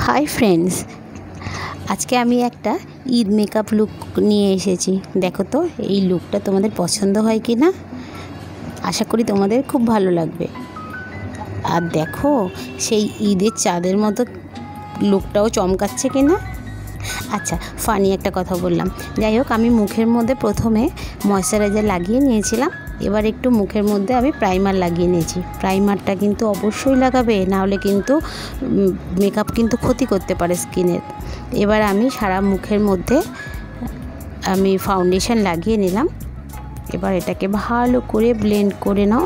Hi friends, आज के आमी एकटा ईद मेकअप लुक निये एसेछि। देखो तो ये लुकटा तोमादेर पछंद हय कि ना। आशा करी तोमादेर खूब भालो लागबे। आर देखो सेई ईदेर चाँदेर मतो लुकटाओ चमकाच्छे कि ना। अच्छा फानी एक कथा बोललाम। যাই হোক আমি মুখের মধ্যে প্রথমে ময়শ্চারাইজার লাগিয়ে নিয়েছিলাম। এবার একটু মুখের মধ্যে আমি প্রাইমার লাগিয়ে নিয়েছি। প্রাইমারটা কিন্তু অবশ্যই লাগাবে, না হলে কিন্তু মেকআপ কিন্তু ক্ষতি করতে পারে স্কিনের। এবার আমি সারা মুখের মধ্যে আমি ফাউন্ডেশন লাগিয়ে নিলাম। এবার এটাকে ভালো করে ব্লেন্ড করে নাও।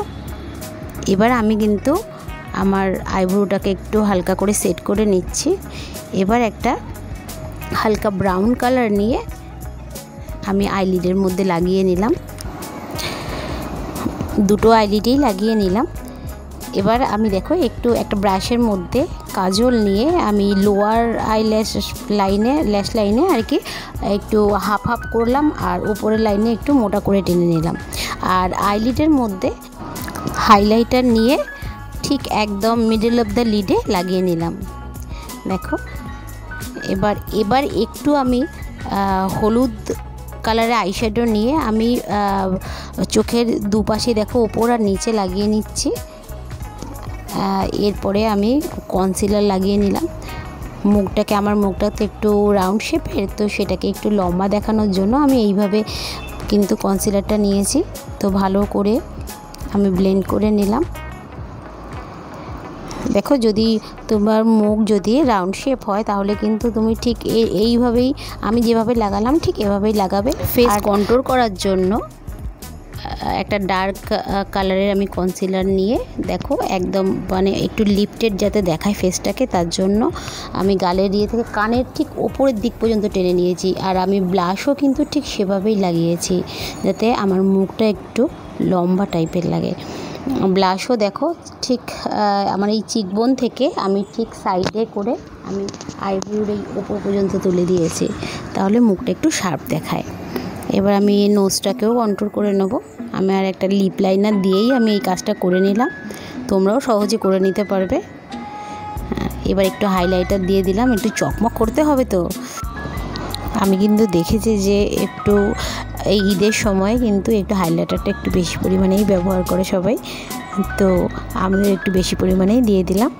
এবার আমি কিন্তু আমার আইব্রোটাকে একটু হালকা করে সেট করে নিচ্ছি। এবার একটা হালকা ব্রাউন কালার নিয়ে আমি আইলিডের মধ্যে লাগিয়ে নিলাম। দুটো আইলিডেই লাগিয়ে নিলাম। এবার আমি দেখো একটু একটা ব্রাশের মধ্যে কাজল নিয়ে আমি লোয়ার আইল্যাশ লাইনে ল্যাশ লাইনে আর কি একটু হাফ হাফ করলাম, আর উপরের লাইনে একটু মোটা করে টেনে নিলাম। আর আইলিডের মধ্যে হাইলাইটার নিয়ে ঠিক একদম মিডল অফ দ্য লিডে লাগিয়ে নিলাম। দেখো এবার একটু আমি হলুদ কালারের আইশ্যাডো নিয়ে আমি চোখের দুপাশে দেখো ওপর আর নিচে লাগিয়ে নিচ্ছি। এরপরে আমি কনসিলার লাগিয়ে নিলাম। মুখটাকে আমার মুখটা তো একটু রাউন্ড শেপের, তো সেটাকে একটু লম্বা দেখানোর জন্য আমি এইভাবে কিন্তু কনসিলারটা নিয়েছি। তো ভালো করে আমি ব্লেন্ড করে নিলাম। দেখো যদি তোমার মুখ যদি রাউন্ড শেপ হয় তাহলে কিন্তু তুমি ঠিক এইভাবেই আমি যেভাবে লাগালাম ঠিক এভাবেই লাগাবে। ফেস কন্ট্রোল করার জন্য একটা ডার্ক কালারের আমি কনসিলার নিয়ে দেখো একদম মানে একটু লিফটেড যাতে দেখায় ফেসটাকে, তার জন্য আমি গালের দিয়ে থেকে কানের ঠিক ওপরের দিক পর্যন্ত টেনে নিয়েছি। আর আমি ব্লাশও কিন্তু ঠিক সেভাবেই লাগিয়েছি যাতে আমার মুখটা একটু লম্বা টাইপের লাগে। ব্লাশও দেখো ঠিক আমার এই চিকবোন থেকে আমি ঠিক সাইডে করে আমি আইব্রোর এই ওপর পর্যন্ত তুলে দিয়েছি, তাহলে মুখটা একটু শার্প দেখায়। এবার আমি নোজটাকেও কন্ট্রোল করে নেব। আমি আর একটা লিপ লাইনার দিয়েই আমি এই কাজটা করে নিলাম। তোমরাও সহজে করে নিতে পারবে। এবার একটু হাইলাইটার দিয়ে দিলাম, একটু চকমক করতে হবে। তো আমি কিন্তু দেখেছি যে একটু এই ঈদের সময় কিন্তু একটু হাইলাইটারটা একটু বেশি পরিমাণেই ব্যবহার করে সবাই, তো আমিও একটু বেশি পরিমাণেই দিয়ে দিলাম।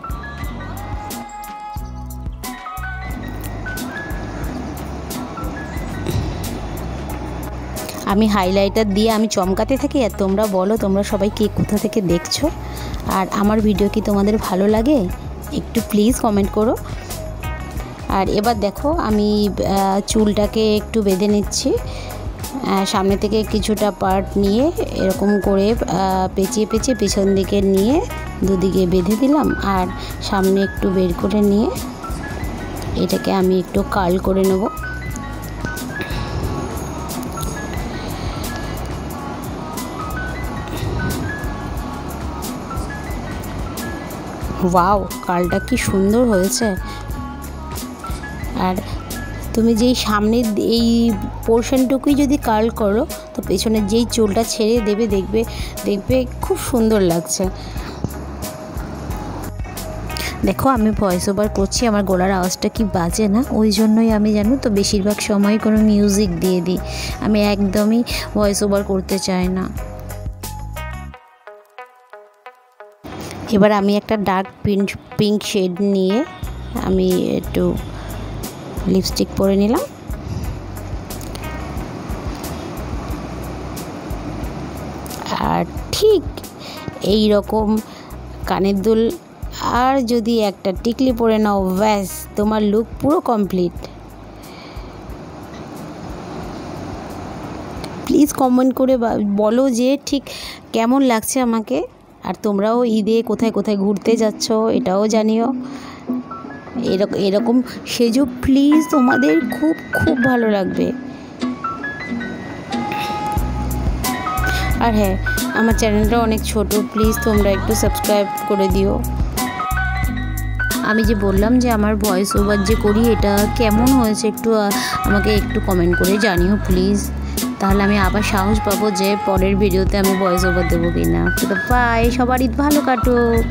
আমি হাইলাইটার দিয়ে আমি চমকাতে থাকি। আর তোমরা বলো তোমরা সবাই কে কোথা থেকে দেখছো, আর আমার ভিডিও কি তোমাদের ভালো লাগে একটু প্লিজ কমেন্ট করো। আর এবার দেখো আমি চুলটাকে একটু বেঁধে নিচ্ছি। সামনে থেকে কিছুটা পার্ট নিয়ে এরকম করে পেঁচিয়ে পেঁচিয়ে পিছন দিকে নিয়ে দুদিকে বেঁধে দিলাম। আর সামনে একটু বের করে নিয়ে এটাকে আমি একটু কার্ল করে নেব। ওয়াও, কার্লটা কি সুন্দর হয়েছে। আর তুমি যেই সামনের এই পোর্শনটুকুই যদি কার্ল করো তো পেছনের যেই চুলটা ছেড়ে দেবে দেখবে খুব সুন্দর লাগছে। দেখো আমি ভয়েস ওভার করছি, আমার গলার আওয়াজটা কি বাজে না, ওই জন্যই আমি জানো তো বেশিরভাগ সময় কোনো মিউজিক দিয়ে দিই। আমি একদমই ভয়েস ওভার করতে চাই না। এবার আমি একটা ডার্ক পিঙ্ক শেড নিয়ে আমি একটু লিপস্টিক পরে নিলাম। আর ঠিক এই রকম কানের দুল আর যদি একটা টিকলি পরে নাও, ব্যাস তোমার লুক পুরো কমপ্লিট। প্লিজ কমেন্ট করে বলো যে ঠিক কেমন লাগছে আমাকে। আর তোমরাও ঈদে কোথায় কোথায় ঘুরতে যাচ্ছ এটাও জানিও। এরকম সেজো প্লিজ, তোমাদের খুব খুব ভালো লাগবে। আর হ্যাঁ, আমার চ্যানেলটা অনেক ছোট, প্লিজ তোমরা একটু সাবস্ক্রাইব করে দিও। আমি যে বললাম যে আমার ভয়েস ওভার যে করি এটা কেমন হয়েছে একটু আমাকে একটু কমেন্ট করে জানিও প্লিজ, তাহলে আমি আবার সাহস পাবো যে পরের ভিডিওতে আমি ভয়েস ওভার দেবো কিনা। তো বাই, সবার ঈদ ভালো কাটুক।